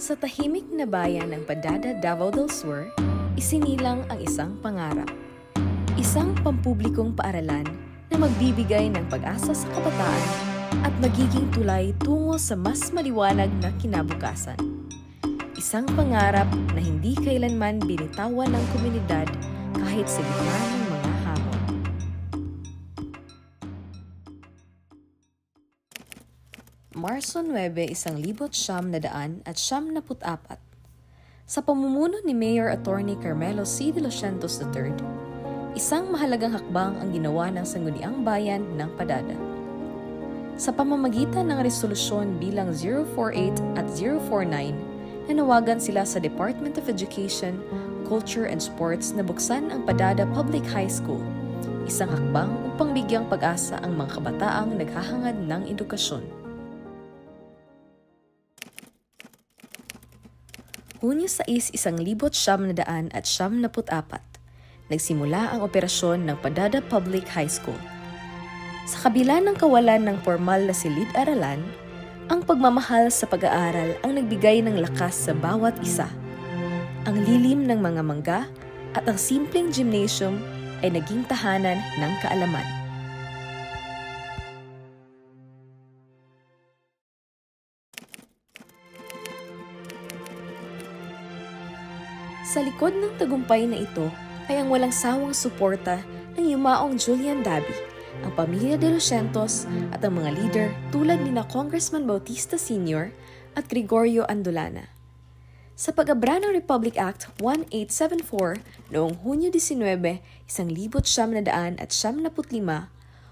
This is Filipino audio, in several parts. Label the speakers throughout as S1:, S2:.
S1: Sa tahimik na bayan ng Padada, Davao del Sur, isinilang ang isang pangarap. Isang pampublikong paaralan na magbibigay ng pag-asa sa kabataan at magiging tulay tungo sa mas maliwanag na kinabukasan. Isang pangarap na hindi kailanman binitawan ng komunidad kahit sa gitna ng mga hamon. Marso 9, 1994 sa pamumuno ni Mayor Attorney Carmelo C. De Los Santos III, isang mahalagang hakbang ang ginawa ng Sangguniang Bayan ng Padada. Sa pamamagitan ng resolusyon bilang 048 at 049, nanawagan sila sa Department of Education, Culture and Sports na buksan ang Padada Public High School, isang hakbang upang bigyang pag-asa ang mga kabataang naghahangad ng edukasyon. Hunyo 6, 1994, nagsimula ang operasyon ng Padada Public High School. Sa kabila ng kawalan ng formal na silid-aralan, ang pagmamahal sa pag-aaral ang nagbigay ng lakas sa bawat isa. Ang lilim ng mga mangga at ang simpleng gymnasium ay naging tahanan ng kaalaman. Sa likod ng tagumpay na ito ay ang walang sawang suporta ng yumaong Julian Dabi, ang pamilya De Los Santos at ang mga leader tulad ni Congressman Bautista Sr. at Gregorio Andolana. Sa pag-abra ng Republic Act 1874 noong Hunyo 19, 1995,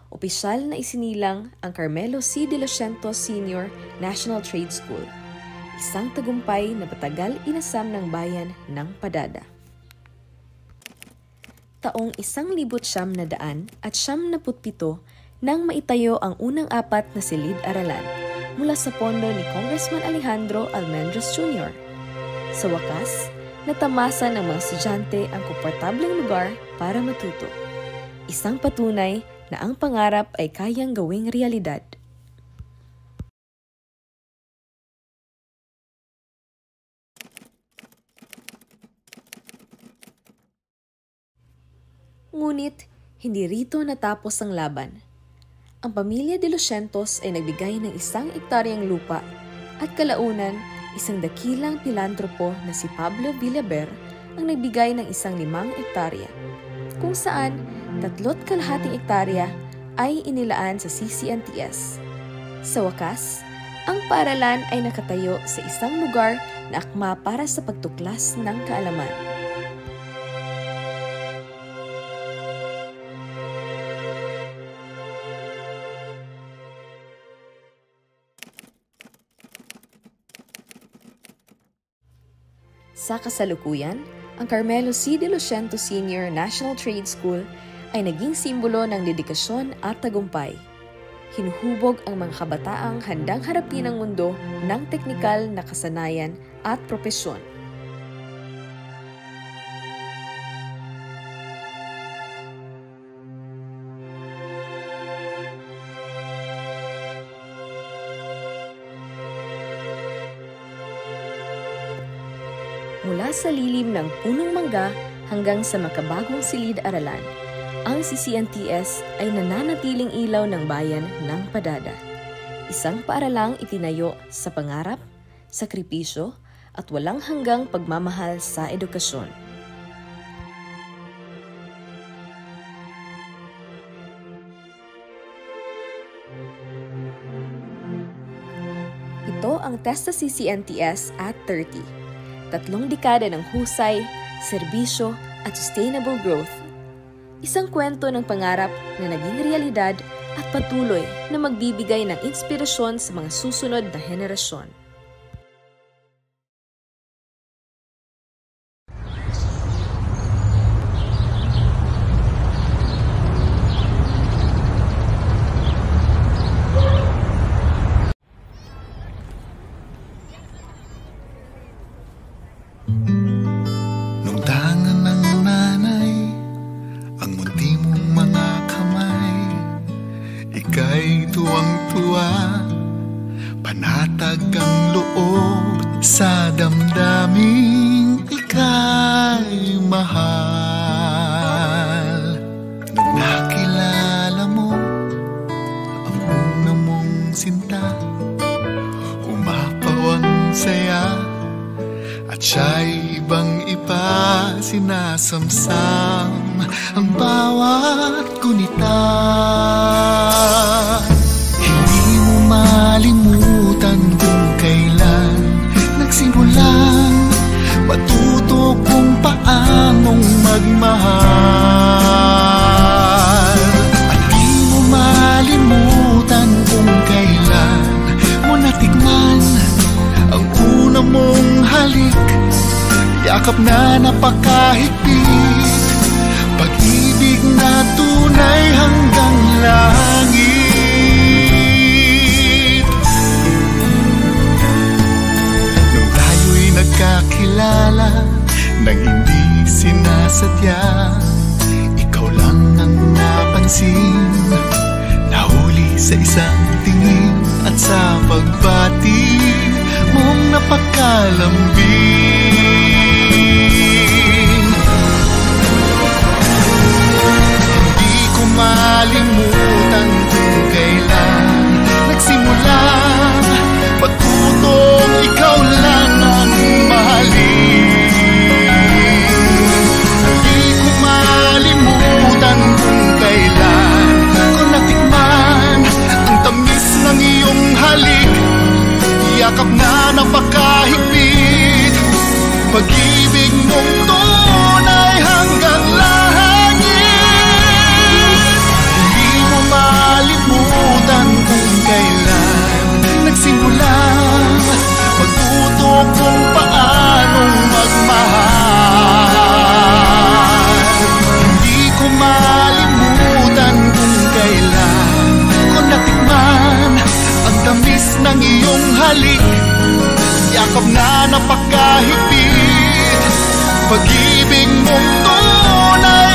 S1: opisyal na isinilang ang Carmelo C. De Los Santos Sr. National Trade School, isang tagumpay na patagal inasam ng bayan ng Padada. Taong 1997 nang maitayo ang unang 4 na silid-aralan mula sa pondo ni Congressman Alejandro Almendros Jr. Sa wakas, natamasa ng mga estudyante ang komportableng lugar para matuto. Isang patunay na ang pangarap ay kayang gawing realidad. Ngunit, hindi rito natapos ang laban. Ang pamilya De Los Santos ay nagbigay ng 1 ektaryang lupa at kalaunan, isang dakilang pilantropo na si Pablo Villaber ang nagbigay ng 5 ektarya, kung saan 3.5 ektarya ay inilaan sa CCNTS. Sa wakas, ang paaralan ay nakatayo sa isang lugar na akma para sa pagtuklas ng kaalaman. Sa kasalukuyan, ang Carmelo C. De Los Santos Sr. National Trade School ay naging simbolo ng dedikasyon at tagumpay. Hinuhubog ang mga kabataang handang harapin ang mundo ng teknikal na kasanayan at propesyon. Mula sa lilim ng punong mangga hanggang sa makabagong silid-aralan, ang CCNTS ay nananatiling ilaw ng bayan ng Padada. Isang paaralang itinayo sa pangarap, sakripisyo at walang hanggang pagmamahal sa edukasyon. Ito ang Testa CCNTS at 30. 3 dekada ng husay, serbisyo at sustainable growth. Isang kwento ng pangarap na naging realidad at patuloy na magbibigay ng inspirasyon sa mga susunod na henerasyon.
S2: Ika'y tuwang-tuwa, panatag ang loob sa damdaming ika'y mahal. Nung nakilala mo ang una mong sinta, umapaw ang saya at siya'y ibang iba, sinasamsam ang bawat gunita. Hindi mo malimutan kung kailan nagsimulang matuto kung paanong magmahal. At di mo malimutan kung kailan mo natikman ang una mong halik, yakap na napakahigpit, pag-ibig na tunay hanggang langit. Nung tayo'y nagkakilala nang hindi sinasadya, ikaw lang ang napansin, nahuli sa isang tingin at sa pagbati mong napakalambing. Hindi ko malimutan kung kailan nagsimulang matutong ikaw lang ang mahalin. Hindi ko malimutan kung kailan ko natikman ang tamis ng iyong halik, yakap na napakahigpit, pag-ibig mong tunay hanggang langit. Hindi mo malimutan kung kailan nagsimulang magtuto kung paanong magmahal. Hindi ko malimutan kung kailan ko natikman ang tamis ng iyong halik, yakap na napakahigpit, pag-ibig mong tunay